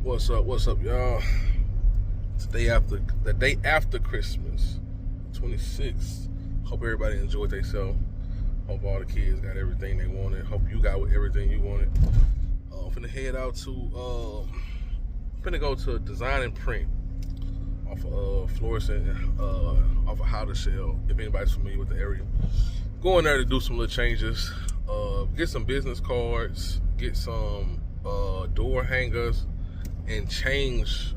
What's up, y'all? It's the day after Christmas, 26th. Hope everybody enjoyed themselves. Hope all the kids got everything they wanted. Hope you got everything you wanted. I'm finna head out to finna go to Design and Print off of Florissant, off of How to Shell. If anybody's familiar with the area, going there to do some little changes. Get some business cards. Get some door hangers. And change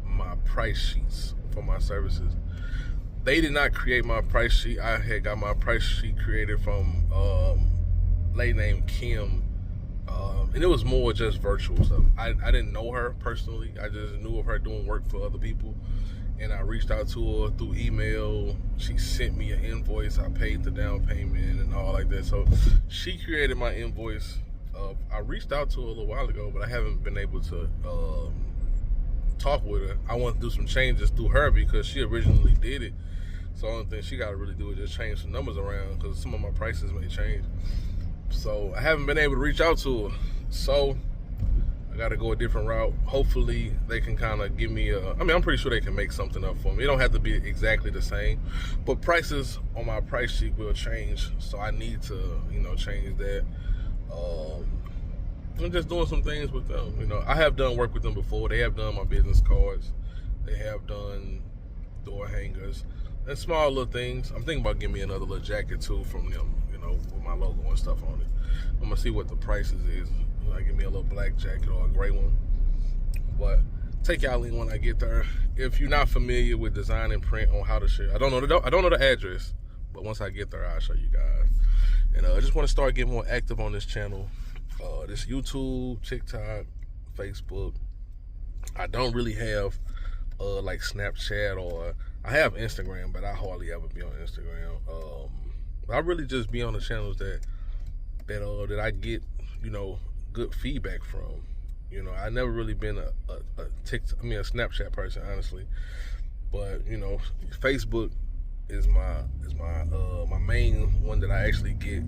my price sheets for my services. They did not create my price sheet. I had got my price sheet created from a lady named Kim, and it was more just virtual stuff. I didn't know her personally. I just knew of her doing work for other people, and I reached out to her through email. She sent me an invoice. I paid the down payment and all like that. So she created my invoice. I reached out to her a little while ago, but I haven't been able to talk with her. I want to do some changes through her because she originally did it. So the only thing she got to really do is just change some numbers around because some of my prices may change. So I haven't been able to reach out to her. So I got to go a different route. Hopefully they can kind of give me I'm pretty sure they can make something up for me. It don't have to be exactly the same, but prices on my price sheet will change. So I need to, change that. I'm just doing some things with them. I have done work with them before. They have done my business cards. They have done door hangers and small little things. I'm thinking about getting me another little jacket too from them, with my logo and stuff on it. I'm gonna see what the prices is. Give me a little black jacket or a gray one. But take y'all in when I get there. If you're not familiar with Design and Print on How to Share, I don't know the address, but once I get there, I'll show you guys. And I just want to start getting more active on this channel. This YouTube, TikTok, Facebook. I don't really have like Snapchat, or I have Instagram, but I hardly ever be on Instagram. I really just be on the channels that I get, good feedback from. I never really been a Snapchat person, honestly. But Facebook is my main one that I actually get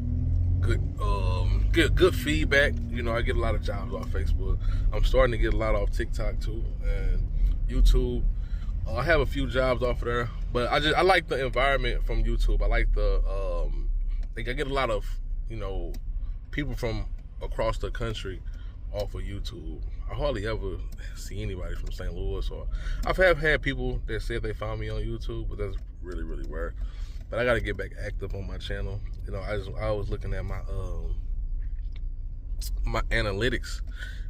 good feedback. I get a lot of jobs off Facebook. I'm starting to get a lot off TikTok too, and YouTube. I have a few jobs off of there, but I like the environment from YouTube. I like I get a lot of people from across the country off of YouTube. I hardly ever see anybody from St. Louis, or I've had people that said they found me on YouTube, but that's really, really rare. But I got to get back active on my channel. I was looking at my my analytics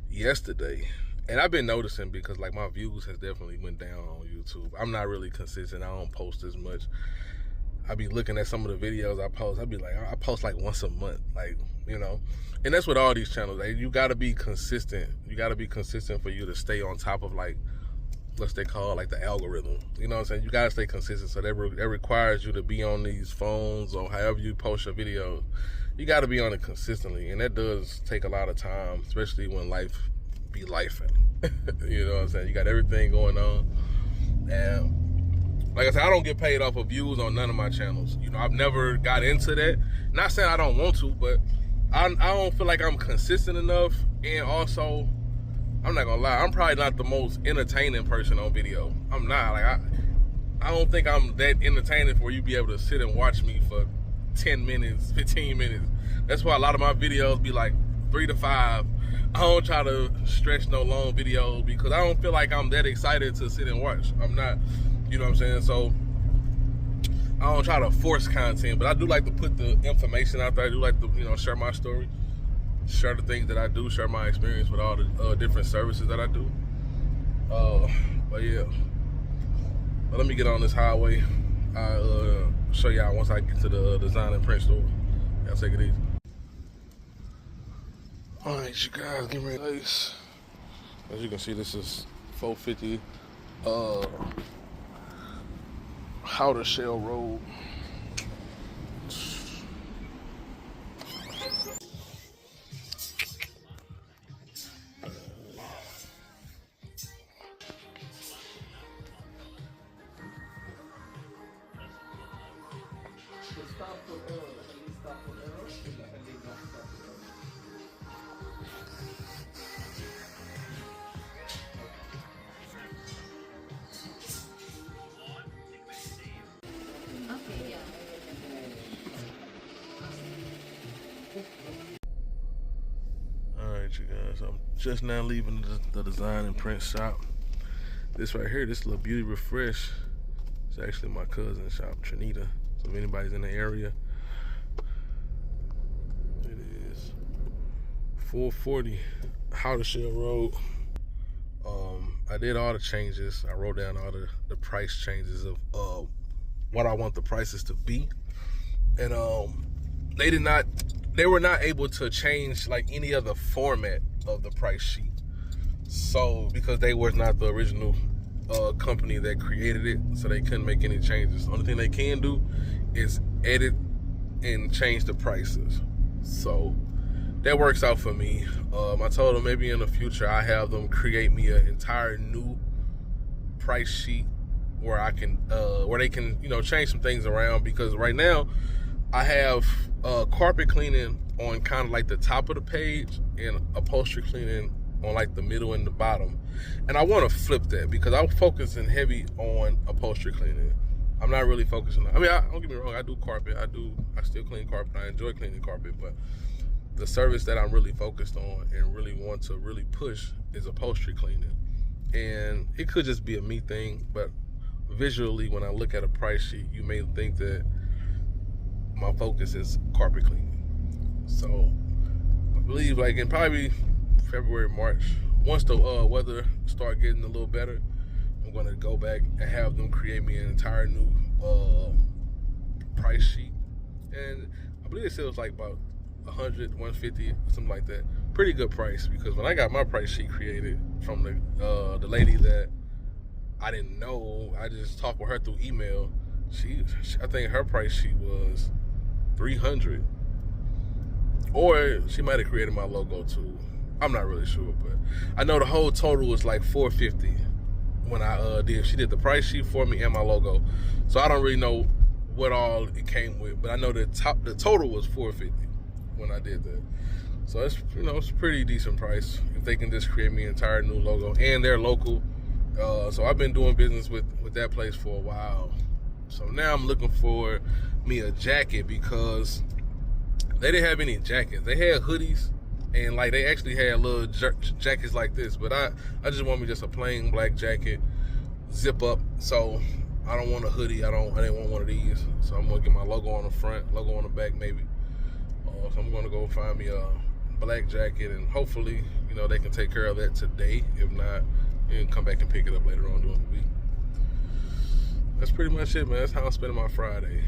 yesterday, and I've been noticing because my views has definitely went down on YouTube. I'm not really consistent. I don't post as much. I be looking at some of the videos I post. I post like once a month, and that's with all these channels. You got to be consistent. You got to be consistent for you to stay on top of what's they call the algorithm. You know what I'm saying? You gotta stay consistent. So that requires you to be on these phones or however you post your videos. You gotta be on it consistently, and that does take a lot of time, especially when life be lifing. You know what I'm saying? You got everything going on, and like I said, I don't get paid off of views on none of my channels. I've never got into that. Not saying I don't want to, but I don't feel like I'm consistent enough, and also, I'm not gonna lie, I'm probably not the most entertaining person on video. I'm not. I don't think I'm that entertaining for you to be able to sit and watch me for 10 minutes, 15 minutes. That's why a lot of my videos be like 3 to 5. I don't try to stretch no long videos because I don't feel like I'm that excited to sit and watch. I'm not, you know what I'm saying? So I don't try to force content, but I do like to put the information out there. I do like to, share my story. Share the things that I do, share my experience with all the different services that I do. But yeah, let me get on this highway. I'll show y'all once I get to the Design and Print store. Y'all take it easy. All right, you guys, get ready. Nice. As you can see, this is 450 How to Shell Road. Alright, you guys, I'm just now leaving the design and print shop. This right here, this little beauty refresh, it's actually my cousin's shop, Trinita. So if anybody's in the area, it is 440 Howdershell Road. I did all the changes. I wrote down all the price changes of what I want the prices to be. And they were not able to change like any other format of the price sheet. So because they were not the original company that created it, so they couldn't make any changes. The only thing they can do is edit and change the prices. So that works out for me. I told them maybe in the future I have them create me an entire new price sheet where I can where they can, you know, change some things around, because right now I have carpet cleaning on kind of like the top of the page and upholstery cleaning on like the middle and the bottom. And I want to flip that because I'm focusing heavy on upholstery cleaning. I'm not really focusing on, I mean, don't get me wrong, I do carpet. I still clean carpet. I enjoy cleaning carpet, but the service that I'm really focused on and really want to really push is upholstery cleaning. And it could just be a me thing, but visually when I look at a price sheet, you may think that my focus is carpet cleaning. So I believe like in probably February, March, once the weather start getting a little better, I'm gonna go back and have them create me an entire new price sheet. And I believe it sells like about 100, 150, something like that. Pretty good price, because when I got my price sheet created from the lady that I didn't know, I just talked with her through email. She I think her price sheet was 300, or she might have created my logo too. I'm not really sure, but I know the whole total was like 450 when I she did the price sheet for me and my logo. So I don't really know what all it came with, but I know the total was 450 when I did that. So it's, you know, it's a pretty decent price if they can just create me an entire new logo, and they're local. So I've been doing business with that place for a while. So now I'm looking for me a jacket, because they didn't have any jackets. They had hoodies, and like they actually had little jackets like this, but I just want me just a plain black jacket, zip up. So I don't want a hoodie. I didn't want one of these. So I'm gonna get my logo on the front, logo on the back maybe. So I'm gonna go find me a black jacket, and hopefully, you know, they can take care of that today. If not, you can come back and pick it up later on during the week. That's pretty much it, man. That's how I'm spending my Friday.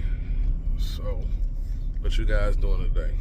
So, what you guys doing today?